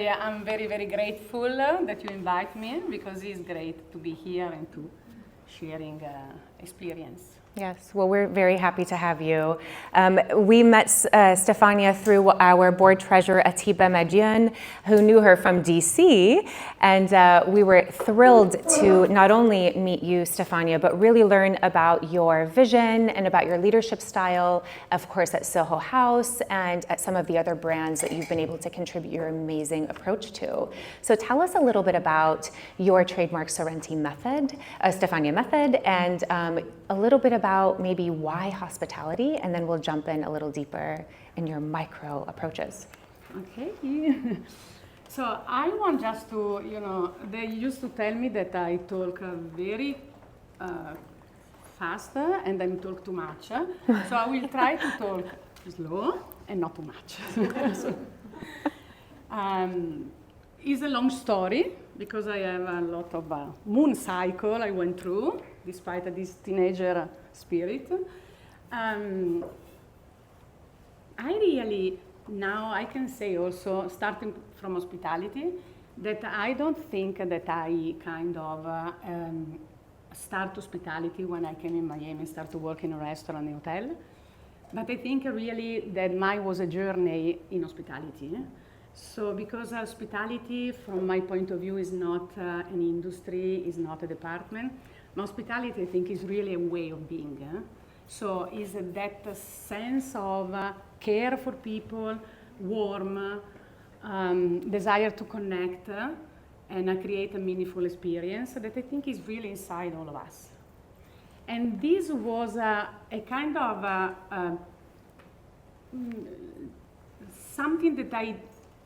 Yeah, I'm very, very grateful that you invite me because it's great to be here and to sharing experience. Yes, well, we're very happy to have you. We met Stefania through our board treasurer, Atiba Madjan, who knew her from DC, and we were thrilled to not only meet you, Stefania, but really learn about your vision and about your leadership style, of course, at Soho House and at some of the other brands that you've been able to contribute your amazing approach to. So tell us a little bit about your trademark Sorrenti method, Stefania method, and a little bit about maybe why hospitality, and then we'll jump in a little deeper in your micro approaches. Okay. So I want just to, they used to tell me that I talk very fast and I talk too much. So I will try to talk slow and not too much. So, it's a long story because I have a lot of moon cycle I went through despite this teenager spirit. I really, now I can say also, starting from hospitality, that I don't think that I kind of start hospitality when I came in Miami, start to work in a restaurant and hotel. But I think really that mine was a journey in hospitality. So because hospitality, from my point of view, is not an industry, is not a department. Hospitality, I think, is really a way of being. So is that sense of care for people, warm, desire to connect, and create a meaningful experience that I think is really inside all of us. And this was a kind of something that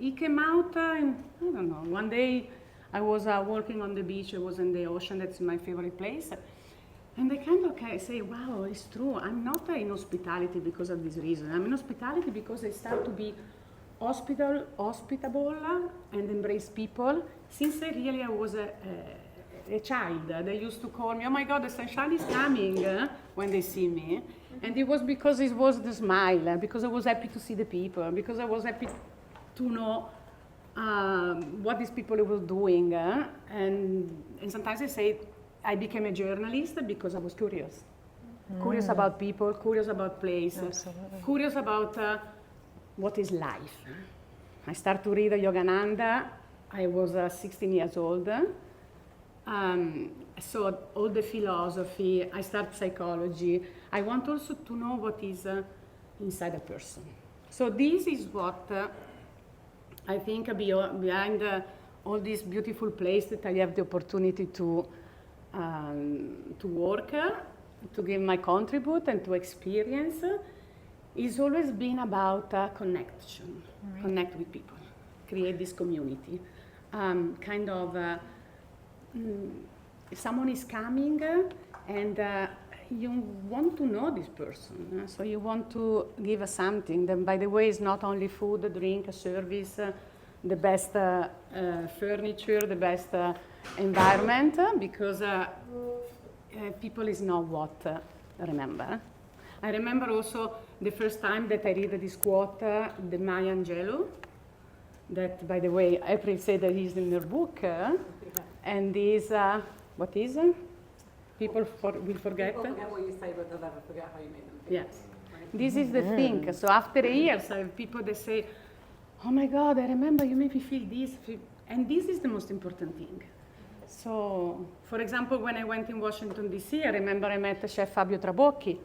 it came out, I don't know, one day I was walking on the beach, I was in the ocean, that's my favorite place. And I kind of say, wow, it's true. I'm not in hospitality because of this reason. I'm in hospitality because I start to be hospitable and embrace people. Since I was a child, they used to call me, oh my God, the sunshine is coming when they see me. And it was because it was the smile, because I was happy to see the people, because I was happy to know what these people were doing. And sometimes I say, I became a journalist because I was curious. Curious about people, curious about place, curious about what is life. I started to read Yogananda. I was 16 years old. So all the philosophy, I started psychology. I want also to know what is inside a person. So this is what I think behind all this beautiful place that I have the opportunity to work, to give my contribute and to experience, it's always been about connection, connect with people, create this community. Kind of, if someone is coming and you want to know this person, so you want to give something. Then, by the way, it's not only food, drink, service, the best furniture, the best environment, because people is not what remember. I remember also the first time that I read this quote, the Maya Angelou, that, by the way, April said that he's in her book, and is, what is? People will forget. People forget what you say, but they'll never forget how you made them feel. Yes. Right? This is the thing. So after years, I have people that say, oh my God, I remember you made me feel this. And this is the most important thing. So, for example, when I went in Washington, D.C., I remember I met Chef Fabio Trabocchi.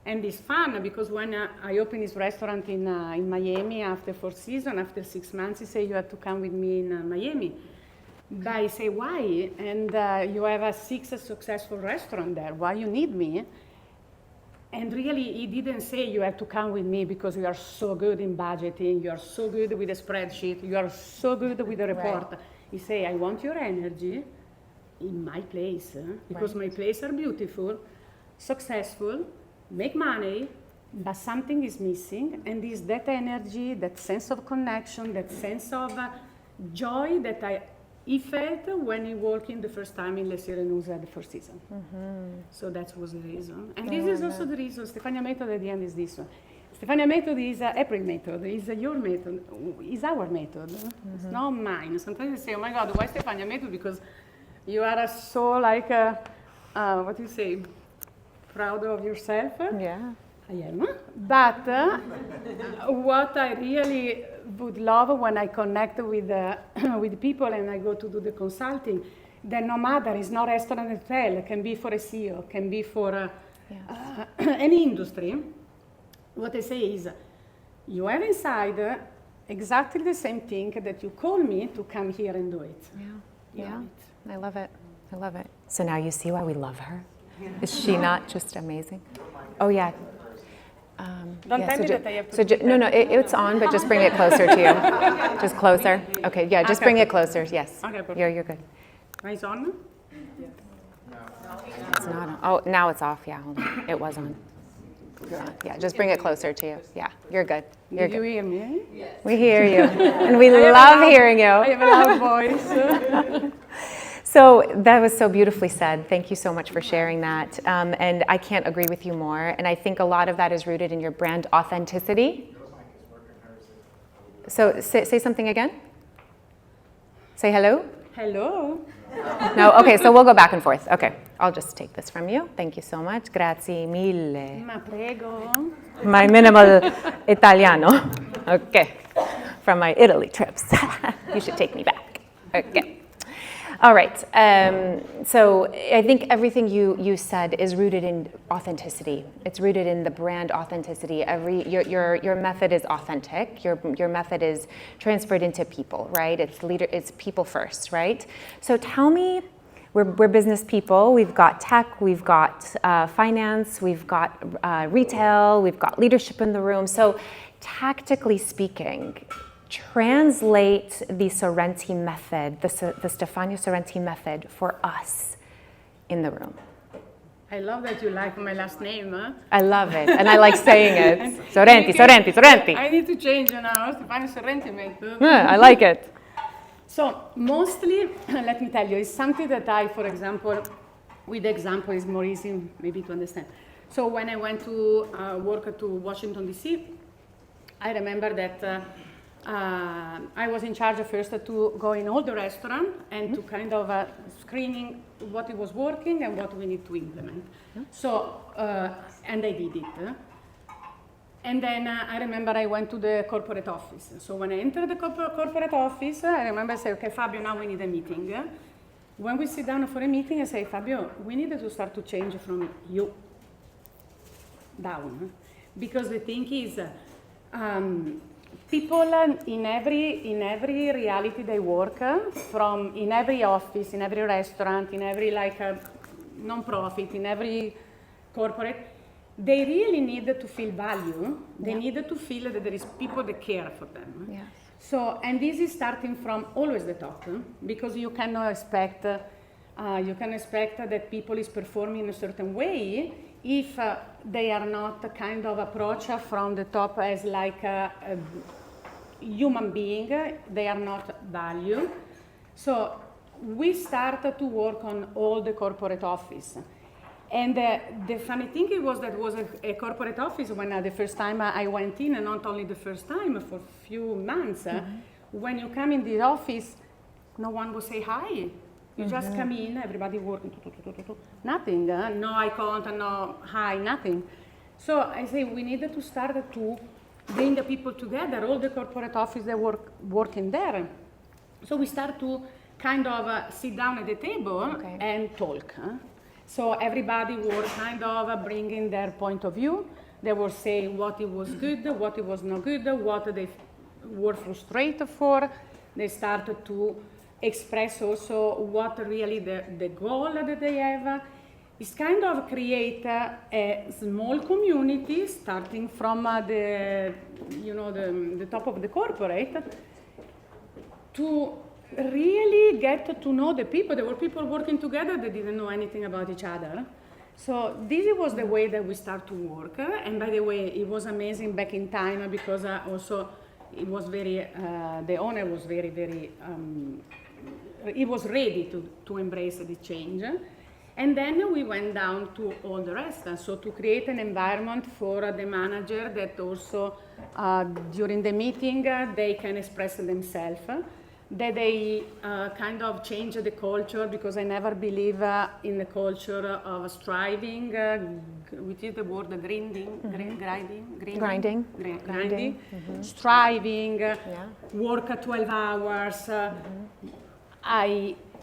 And it's fun because when I opened this restaurant in Miami after 4 seasons, after 6 months, he said, you have to come with me in Miami. But I say, why? And you have a 6 successful restaurant there. Why you need me? And really, he didn't say you have to come with me because you are so good in budgeting, you are so good with a spreadsheet, you are so good with a report. Right. He said, I want your energy in my place because my places are beautiful, successful, make money, but something is missing. And it's that energy, that sense of connection, that sense of joy that he felt when he walked in the first time in Le Sirenusa the first season. So that was the reason. And this is also the reason, Stefania method at the end is this one. Stefania method is April method, is your method, is our method. It's not mine. Sometimes they say, oh my God, why Stefania method? Because you are so like, what do you say, proud of yourself. Yeah. I am. But what I really would love when I connect with with people and I go to do the consulting, that no matter, it's not restaurant and hotel, it can be for a CEO, can be for any industry. What I say is, you have inside exactly the same thing that you call me to come here and do it. Yeah. I love it. I love it. So now you see why we love her? Is she not just amazing? Oh, yeah. Don't tell me that I have to do no, it's on, but just bring it closer to you. Just closer. Okay, yeah, just bring it closer. Yes. Okay, perfect. You're good. Is on? It's not on. Oh, now it's off. Yeah, hold on. It was on. Yeah, just bring it closer to you. Yeah, you're good. You're Did you good. hear me? We hear you, and we love hearing I you. have a loud voice. So that was so beautifully said. Thank you so much for sharing that. And I can't agree with you more. And I think a lot of that is rooted in your brand authenticity. So say something again. Say hello. Hello. No, okay, so we'll go back and forth. Okay, I'll just take this from you. Thank you so much. Grazie mille. Ma prego. My minimal Italiano. Okay, from my Italy trips. You should take me back. Okay. All right. So I think everything you said is rooted in authenticity. It's rooted in the brand authenticity. Your method is authentic. Your method is transferred into people, right? It's people first, right? So tell me, we're business people. We've got tech. We've got finance. We've got retail. We've got leadership in the room. So tactically speaking, translate the Sorrenti method, the Stefania Sorrenti method for us in the room. I love that you like my last name. Huh? I love it, and I like saying it. Sorrenti, Sorrenti, Sorrenti. I need to change now. Stefania Sorrenti method. Yeah, I like it. So mostly, let me tell you, it's something that I, for example, with the example is more easy maybe to understand. So when I went to work to Washington, D.C., I remember that I was in charge first to go in all the restaurant and to kind of screening what it was working and what we need to implement. So, and I did it. And then I remember I went to the corporate office. So when I entered the corporate office, I remember I said, okay, Fabio, now we need a meeting. When we sit down for a meeting, I say, Fabio, we need to start to change from you down. Because the thing is, people in every reality they work, from in every office, in every restaurant, in every non-profit, in every corporate, they really need to feel value. They need to feel that there is people that care for them. Yes. So, and this is starting from always the top, because you cannot expect, that people is performing in a certain way if they are not kind of approached from the top as like a human being, they are not valued. So we started to work on all the corporate office. And the funny thing was that was a corporate office when the first time I went in, and not only the first time, for a few months. When you come in the office, no one will say hi. You just come in, everybody working, nothing, no eye contact, no hi, nothing. So I say we needed to start to bring the people together, all the corporate office that working there. So we start to kind of sit down at the table and talk. So everybody was kind of bringing their point of view. They were saying what it was good, what it was not good, what they were frustrated for. They started to express also what really the goal that they have. It's kind of create a small community starting from the top of the corporate to really get to know the people. There were people working together that didn't know anything about each other. So this was the way that we start to work. And by the way, it was amazing back in time because also it was very, the owner was very, very, he was ready to embrace the change. And then we went down to all the rest. So to create an environment for the manager that also during the meeting they can express themselves, that they kind of change the culture, because I never believe in the culture of striving, which is the word, grinding, grinding, striving, work 12 hours.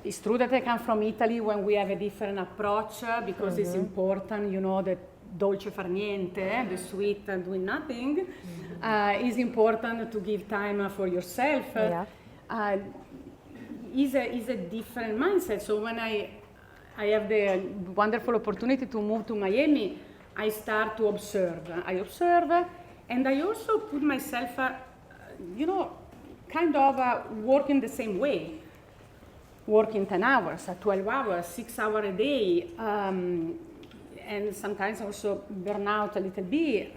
It's true that I come from Italy when we have a different approach, because it's important, you know, that dolce far niente, the sweet doing nothing. It's important to give time for yourself. Is a different mindset. So when I have the wonderful opportunity to move to Miami, I start to observe. I observe, and I also put myself, kind of working the same way. Working 10 hours, 12 hours, 6 hours a day, and sometimes also burn out a little bit.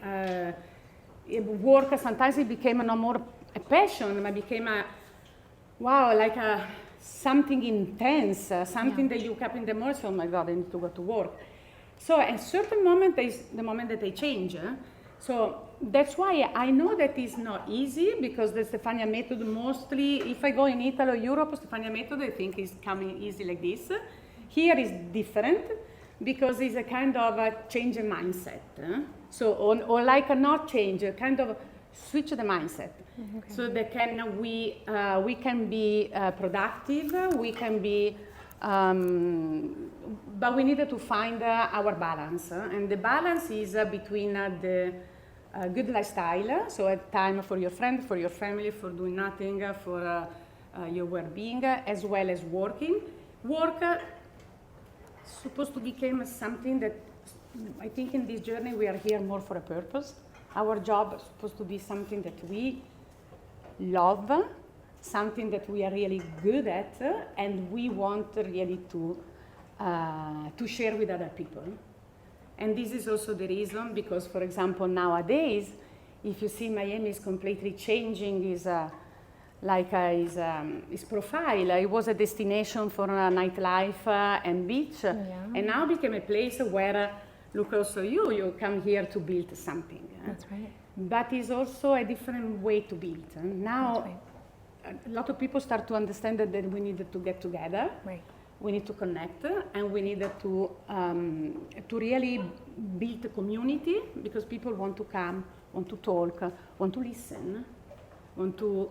Work, sometimes it became no more a passion, it became something intense, something that you wake up in the morning, so, oh my God, I need to go to work. So at a certain moment, is the moment that they change. So that's why I know that it's not easy, because the Stefania method mostly, if I go in Italy or Europe, Stefania method I think is coming easy like this. Here is different, because it's a kind of a change in mindset. So, or like a not change, a kind of switch the mindset. So that we can be productive, we can be, but we needed to find our balance. And the balance is between the good lifestyle, so a time for your friend, for your family, for doing nothing, for your well-being, as well as working. Work supposed to become something that, I think in this journey we are here more for a purpose. Our job is supposed to be something that we love, something that we are really good at, and we want really to share with other people. And this is also the reason, because, for example, nowadays, if you see Miami is completely changing his profile. It was a destination for nightlife and beach, and now became a place where, look, also you come here to build something. That's right. But it's also a different way to build. Now, a lot of people start to understand that we needed to get together. Right. We need to connect, and we needed to really build a community, because people want to come, want to talk, want to listen, want to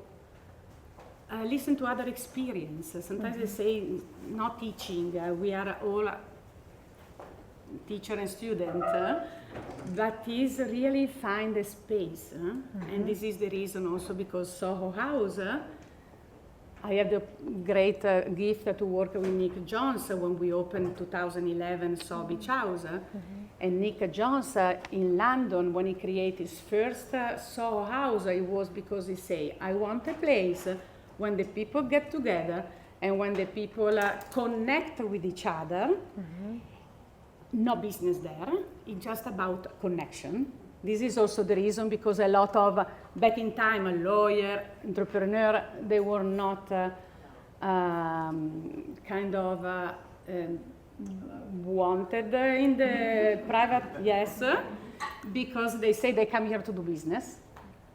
listen to other experiences. Sometimes they say, not teaching, we are all teacher and student, but is really find a space. And this is the reason also, because Soho House, I had the great gift to work with Nick Jones when we opened 2011 Soho Beach House. And Nick Jones in London, when he created his first Soho House, it was because he said, I want a place when the people get together and when the people connect with each other. No business there, it's just about connection. This is also the reason, because a lot of, back in time, a lawyer, entrepreneur, they were not wanted in the private, because they say they come here to do business.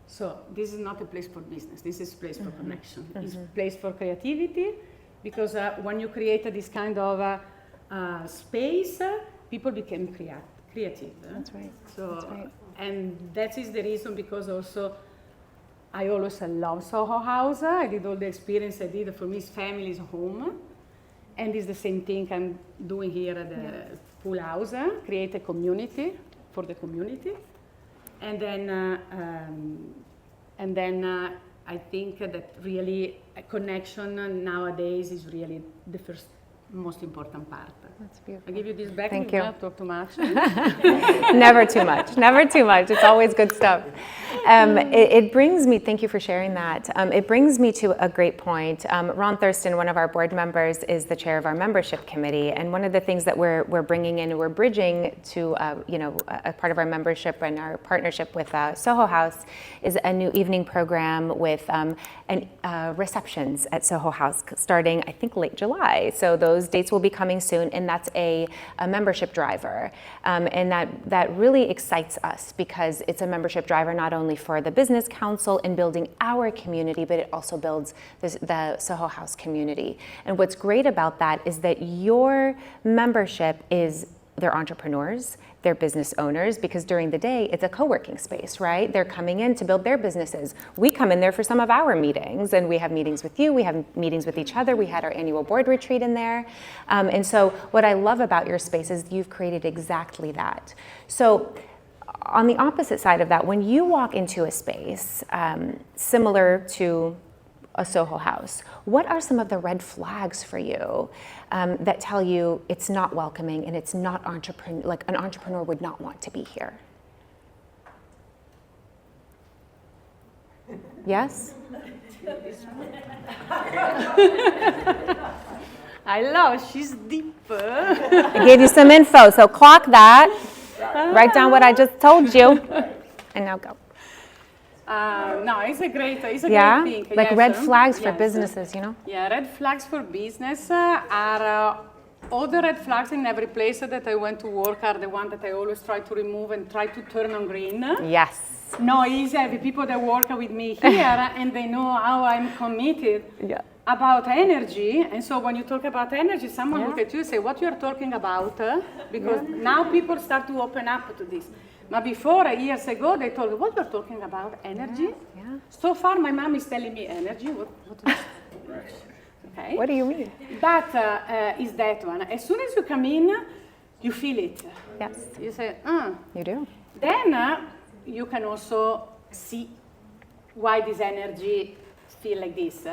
So this is not a place for business, this is a place for connection. It's a place for creativity, because when you create this kind of space, people become creative. That's right. So, that's right. And that is the reason, because also I always love Soho House. I did all the experience I did. For me, it's family's home. And it's the same thing I'm doing here at the Pool House, create a community for the community. And then I think that really a connection nowadays is really the first most important part. That's beautiful. I give you this back. Thank you. you. Not talk too much. Never too much. Never too much. It's always good stuff. It brings me, thank you for sharing that. It brings me to a great point. Ron Thurston, one of our board members, is the chair of our membership committee. And one of the things that we're bringing in, we're bridging to, a part of our membership and our partnership with Soho House is a new evening program with receptions at Soho House starting, I think, late July. So those those dates will be coming soon, and that's a membership driver. And that really excites us because it's a membership driver not only for the Business Council in building our community, but it also builds the Soho House community. And what's great about that is that your membership is they're entrepreneurs, they're business owners, because during the day, it's a co-working space, right? They're coming in to build their businesses. We come in there for some of our meetings, and we have meetings with you, we have meetings with each other. We had our annual board retreat in there. And so what I love about your space is you've created exactly that. So on the opposite side of that, when you walk into a space similar to a Soho House, what are some of the red flags for you that tell you it's not welcoming and it's not like an entrepreneur would not want to be here? Yes? I love, she's deep. I gave you some info, so clock that, write down what I just told you, and now go. No, it's a great thing. Like yes, red flags for yes. businesses, you know? Yeah, red flags for business are all the red flags in every place that I went to work are the one that I always try to remove and try to turn on green. Yes. No, easy. The people that work with me here and they know how I'm committed about energy. And so when you talk about energy, someone look at you and say, what you're talking about? Because now people start to open up to this. But before, years ago, they told me, what you're talking about, energy? Yeah. So far, my mom is telling me energy. What is okay. What do you mean? But is that one. As soon as you come in, you feel it. Yes. You say, You do. Then you can also see why this energy feel like this.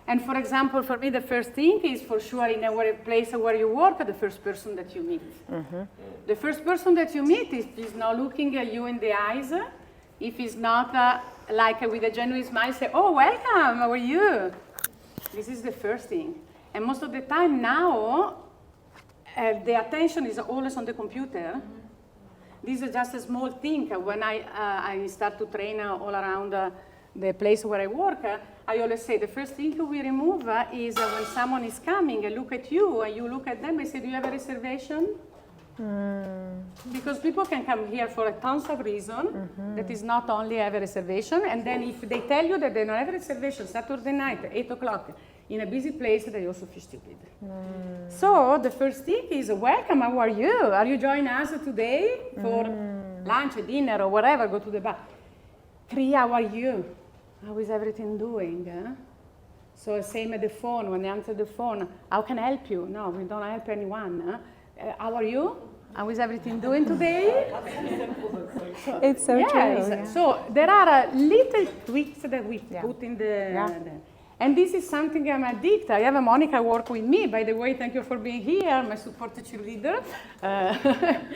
And for example, for me, the first thing is for sure in a place where you work, the first person that you meet. Mm-hmm. The first person that you meet is not looking at you in the eyes. If he's not like with a genuine smile, say, oh, welcome, how are you? This is the first thing. And most of the time now, the attention is always on the computer. This is just a small thing. When I start to train all around the place where I work, I always say the first thing we remove is when someone is coming and look at you and you look at them and say, do you have a reservation? Because people can come here for tons of reasons. That is not only have a reservation, and then if they tell you that they don't have a reservation Saturday night, 8 o'clock, in a busy place, they also feel stupid. So the first thing is, welcome, how are you? Are you joining us today for lunch, dinner, or whatever, go to the bar? 3, how are you? How is everything doing? So same at the phone, when they answer the phone, how can I help you? No, we don't help anyone. How are you? How is everything doing today? It's so true. So there are little tweaks that we put in the and this is something I'm addicted. I have a Monica work with me. By the way, thank you for being here, my support cheerleader.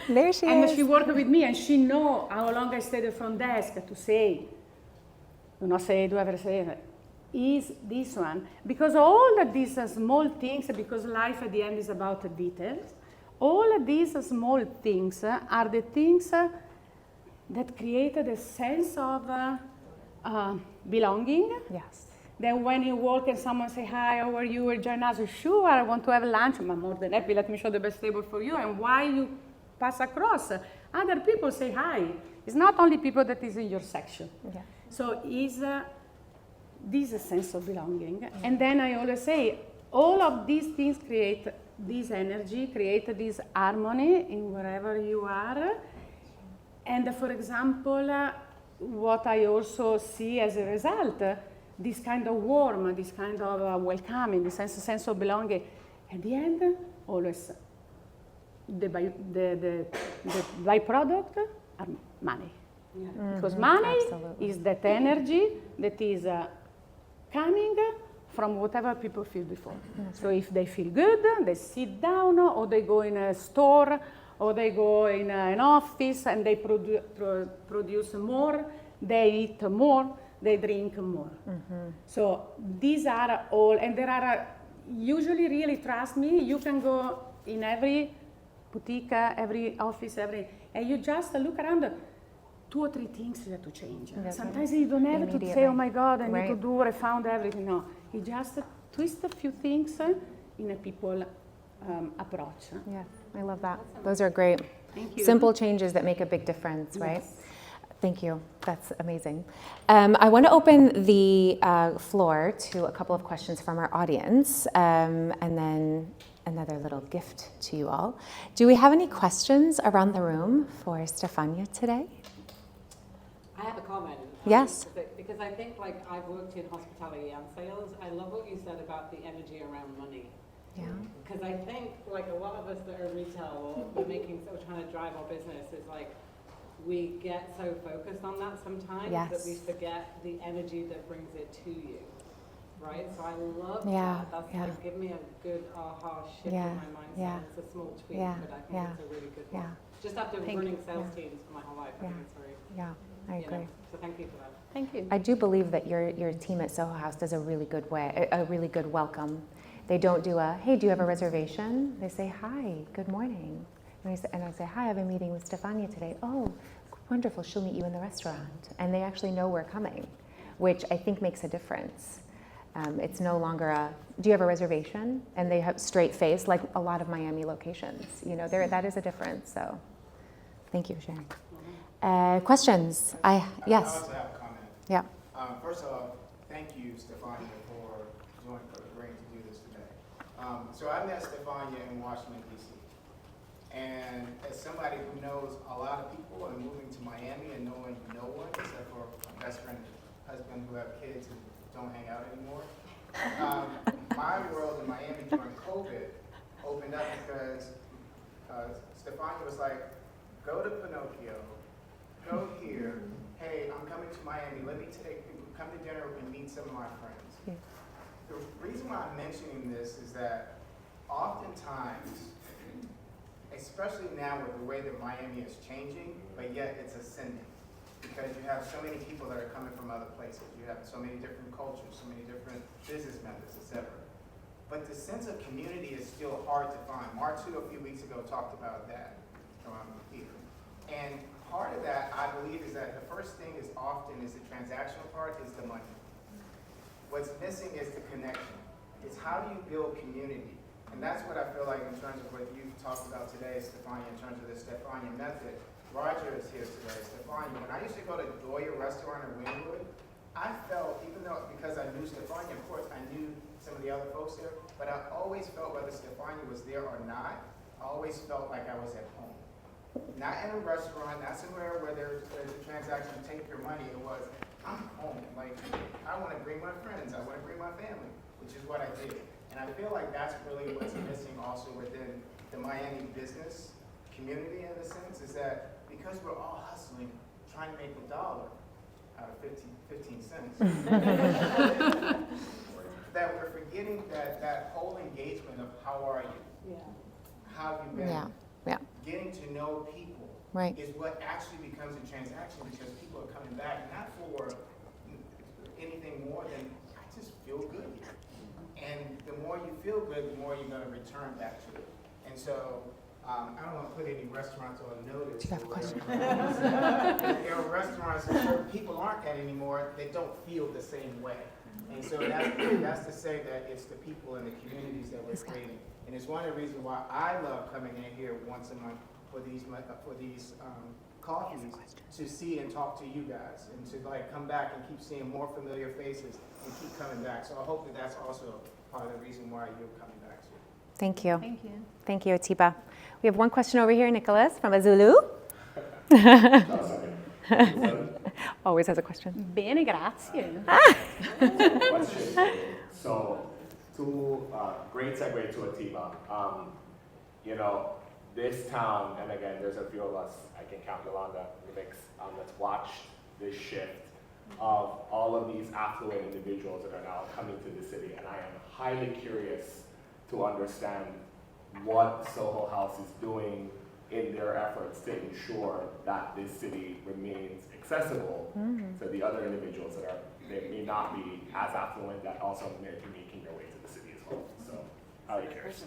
There she is. And she worked with me, and she know how long I stay at the front desk to say, do not say, do ever say, is this one. Because all of these small things, because life at the end is about the details, all of these small things are the things that created a sense of belonging. Yes. Then when you walk and someone say, hi, how are you? Or join us, sure, I want to have lunch. I'm more than happy, let me show the best table for you. And while you pass across, other people say hi. It's not only people that is in your section. Yeah. So is this a sense of belonging? And then I always say, all of these things create this energy, create this harmony in wherever you are. And for example, what I also see as a result, this kind of warm, this kind of welcoming, this sense of belonging. At the end, always the byproduct are money. Yeah. Because money is that energy that is coming from whatever people feel before. So if they feel good, they sit down, or they go in a store, or they go in an office and they produce more, they eat more, they drink more. So these are all, and there are usually, really, trust me, you can go in every boutique, every office, and you just look around, 2 or 3 things you have to change. Sometimes you don't have to say, oh my God, I need to do, I found everything. No, you just twist a few things in a people approach. Yeah, I love that. Those are great. Thank you. Simple changes that make a big difference, right? Yes. Thank you. That's amazing. I want to open the floor to a couple of questions from our audience, and then another little gift to you all. Do we have any questions around the room for Stefania today? I have a comment. Yes. Because I think, like, I've worked in hospitality and sales. I love what you said about the energy around money. Yeah. Because I think, like, a lot of us that are in retail or we're trying to drive our business is like, we get so focused on that sometimes that we Yes. forget the energy that brings it to you. Right? So I love Yeah, that. That's yeah. like, give me a good aha shift Yeah, in my mindset. yeah. It's a small tweak, Yeah, but I think yeah, it's a really good one. yeah. Just after Thank running you. sales Yeah. teams for my whole life, I Yeah. think it's very, Yeah, I you know, agree. so thank you for that. Thank you. I do believe that your team at Soho House does a really good a really good welcome. They don't do a, hey, do you have a reservation? They say, hi, good morning. And I say, hi, I have a meeting with Stefania today. Oh, wonderful, she'll meet you in the restaurant. And they actually know we're coming, which I think makes a difference. It's no longer a, do you have a reservation? And they have straight face, like a lot of Miami locations. You know, that is a difference, so thank you for sharing. Questions? I Yes, also have a comment. yeah. First of all, thank you, Stefania, for agreeing to do this today. So I met Stefania in Washington, D.C. And as somebody who knows a lot of people and moving to Miami and knowing no one except for my best friend and husband who have kids who don't hang out anymore, my world in Miami during COVID opened up because Stefania was like, go to Pinocchio, go here, hey, I'm coming to Miami, let me come to dinner and meet some of my friends. Yeah. The reason why I'm mentioning this is that oftentimes, especially now with the way that Miami is changing, but yet it's ascending, because you have so many people that are coming from other places, you have so many different cultures, so many different business methods, etc. But the sense of community is still hard to find. Martu a few weeks ago talked about that here. And part of that, I believe, is that the first thing is often is the transactional part is the money. What's missing is the connection. It's how do you build community? And that's what I feel like in terms of what you talked about today, Stefania, in terms of the Stefania method. Roger is here today. Stefania, when I used to go to Doya Restaurant in Wynwood, I felt, even though, because I knew Stefania, of course, I knew some of the other folks there, but I always felt whether Stefania was there or not, I always felt like I was at home. Not in a restaurant, not somewhere where there's a transaction to take your money. It was, I'm home. Like, I want to bring my friends. I want to bring my family, which is what I did. And I feel like that's really what's missing also within the Miami business community in a sense, is that because we're all hustling, trying to make $1 out of 15 cents, that we're forgetting that whole engagement of how are you? Yeah. How have you been? Yeah, yeah, Getting to know people right. is what actually becomes a transaction, because people are coming back not for anything more than, I just feel good here. And the more you feel good, the more you're going to return back to it. And so I don't want to put any restaurants on notice. Do you have a question? There are restaurants that certain people aren't at anymore, they don't feel the same way. And so that's to say that it's the people and the communities that we're creating. And it's one of the reasons why I love coming in here once a month for these coffees, to see and talk to you guys, and to like come back and keep seeing more familiar faces and keep coming back. So I hope that that's also part of the reason why you're coming back too. Thank you. Thank you. Thank you, Atiba. We have one question over here, Nicholas, from Azulu. Always has a question. Bene, grazie. Question. So, great segue to Atiba. You know, this town, and again, there's a few of us, I can count Yolanda, Remix, that's watched this shift of all of these affluent individuals that are now coming to the city, and I am highly curious to understand what Soho House is doing in their efforts to ensure that this city remains accessible to the other individuals that may not be as affluent, that also may be making their way to the city as well. So, highly curious.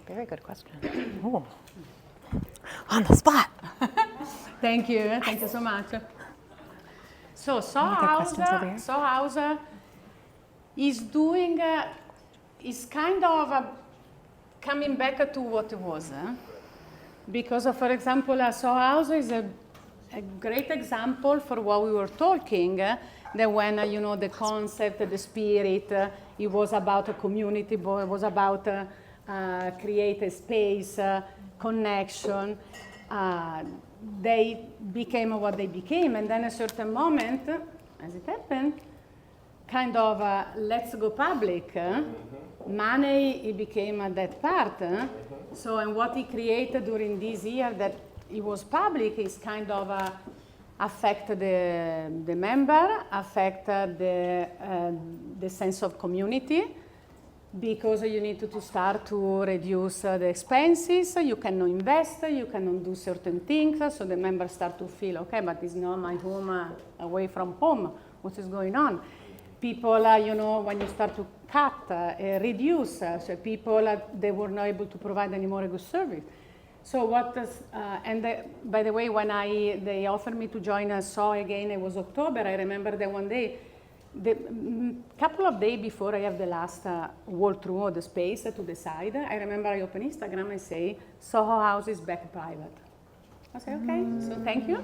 Very good question. Oh. On the spot. Thank you so much. So questions over here? Soho House is doing, is kind of coming back to what it was. Because, for example, Soho House is a great example for what we were talking, that when, the concept, the spirit, it was about a community, it was about create a space, connection. They became what they became, and then a certain moment, as it happened, kind of let's go public. Money, it became that part. So, and what he created during this year that it was public is kind of affect the member, affect the sense of community, because you need to start to reduce the expenses. You cannot invest, you cannot do certain things, so the members start to feel, okay, but it's not my home, away from home, what is going on? People, when you start to cut, reduce, so people, they were not able to provide any more a good service. So what does, by the way, when they offered me to join Soho again, it was October, I remember that one day, the couple of days before I have the last walkthrough of the space to decide, I remember I open Instagram and say, Soho House is back private. I say, okay, so thank you.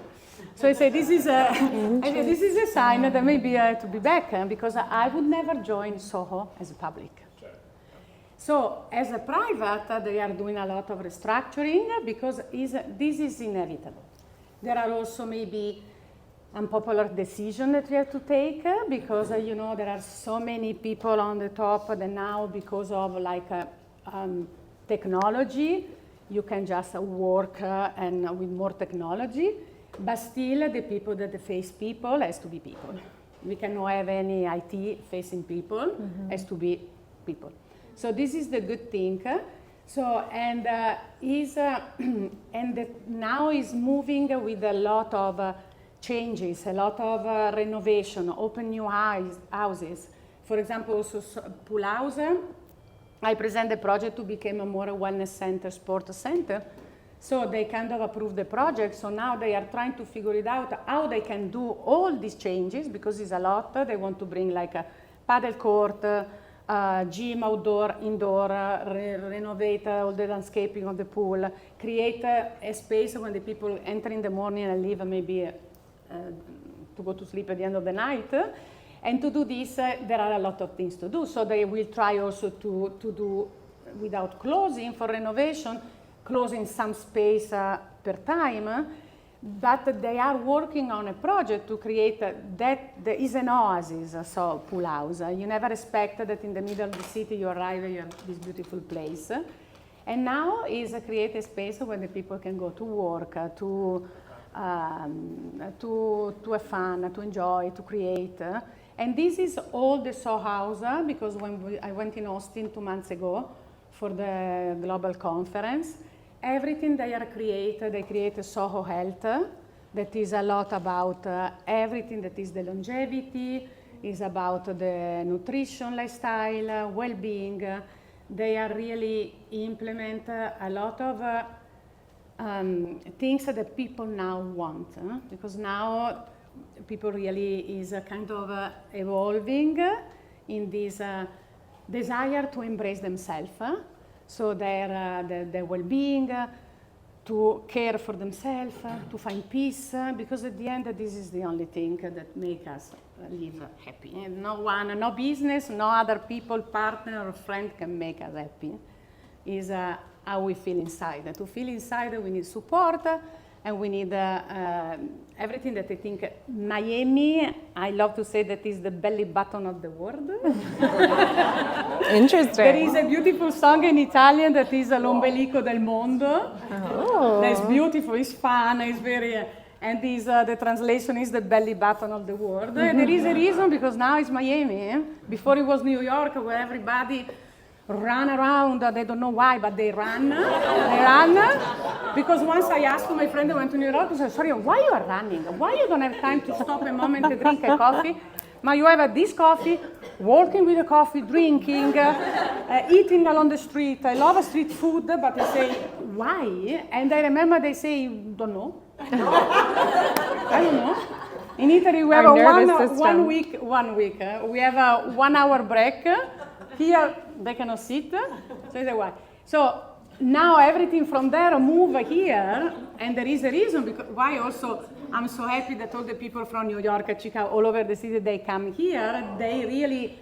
So I say, this is a sign that maybe I have to be back, because I would never join Soho as a public. So as a private, they are doing a lot of restructuring, because this is inevitable. There are also maybe unpopular decisions that we have to take, because there are so many people on the top that now, because of technology, you can just work and with more technology, but still the people that face people has to be people. We cannot have any IT facing people, has to be people. So this is the good thing. So and now is moving with a lot of changes, a lot of renovation, open new houses. For example, also Pool House. I present the project to become a more wellness center, sports center. So they kind of approved the project. So now they are trying to figure it out how they can do all these changes, because it's a lot. They want to bring like a paddle court, gym, outdoor, indoor, renovate all the landscaping of the pool, create a space when the people enter in the morning and leave maybe to go to sleep at the end of the night. And to do this, there are a lot of things to do. So they will try also to do without closing for renovation, closing some space per time. But they are working on a project to create that there is an oasis, so Pool House. You never expect that in the middle of the city you arrive and you have this beautiful place. And now is create a space where the people can go to work, to have fun, to enjoy, to create. And this is all the Soho House, because when I went in Austin 2 months ago for the global conference, everything they create a Soho Health, that is a lot about everything that is the longevity, is about the nutrition, lifestyle, well-being. They are really implement a lot of things that people now want, because now people really is kind of evolving in this desire to embrace themselves. So their well-being, to care for themselves, to find peace, because at the end this is the only thing that makes us live happy. And no one, no business, no other people, partner or friend can make us happy. Is how we feel inside. To feel inside, we need support, and we need everything that I think Miami, I love to say that is the belly button of the world. Interesting. There is a beautiful song in Italian that is L'ombelico del mondo. Oh. That's beautiful, it's fun, it's very, and this, the translation is the belly button of the world. And there is a reason, because now it's Miami. Before it was New York, where everybody run around, they don't know why, but they run. Because once I asked my friend who went to New York, I said, sorry, why you are running? Why you don't have time to stop a moment to drink a coffee? But you have this coffee, walking with the coffee, drinking, eating along the street. I love street food, but I say, why? And I remember they say, don't know. I don't know. In Italy, we have one week. We have a 1 hour break. Here, they cannot sit. So I say, why? So now everything from there move here, and there is a reason because why also I'm so happy that all the people from New York, Chicago, all over the city, they come here. They really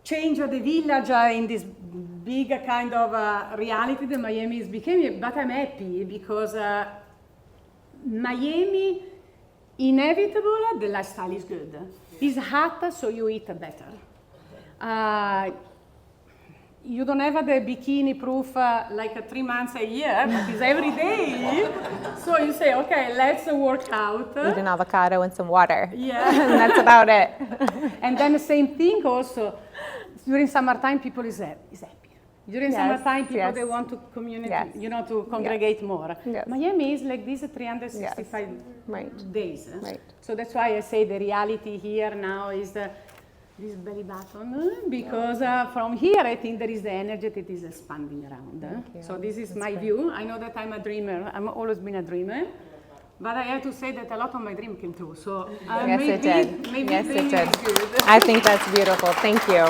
change the village in this big kind of reality that Miami is becoming. But I'm happy because Miami, inevitable, the lifestyle is good. It's hot, so you eat better. You don't have the bikini proof like 3 months a year, but it's every day. So you say, okay, let's work out. Eat an avocado and some water. Yeah. And that's about it. And then the same thing also, during summertime, people is happy. During Yes, summertime, people, yes. they want to community, Yes. to congregate more. Yes. Miami is like this 365 Right. days. Right. So that's why I say the reality here now is this belly button, because from here I think there is the energy that is expanding around. you. So this is That's my great. view. I know that I'm a dreamer. I've always been a dreamer. But I have to say that a lot of my dream came true. So Yes, maybe, it did. maybe Yes, it dreaming did. is good. I think that's beautiful. Thank you.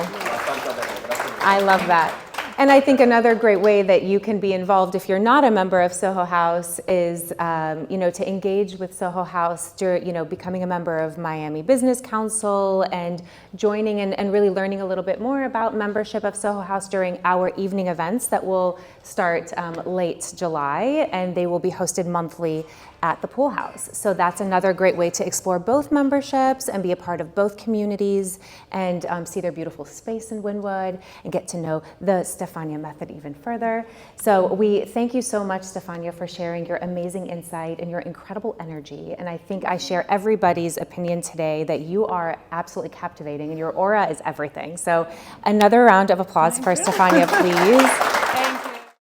I love that. And I think another great way that you can be involved if you're not a member of Soho House is, to engage with Soho House, becoming a member of Miami Business Council and joining and really learning a little bit more about membership of Soho House during our evening events that will start late July, and they will be hosted monthly at the Pool House. So that's another great way to explore both memberships and be a part of both communities and see their beautiful space in Wynwood and get to know the Stefania method even further. So we thank you so much, Stefania, for sharing your amazing insight and your incredible energy. And I think I share everybody's opinion today that you are absolutely captivating and your aura is everything. So another round of applause for Stefania, please.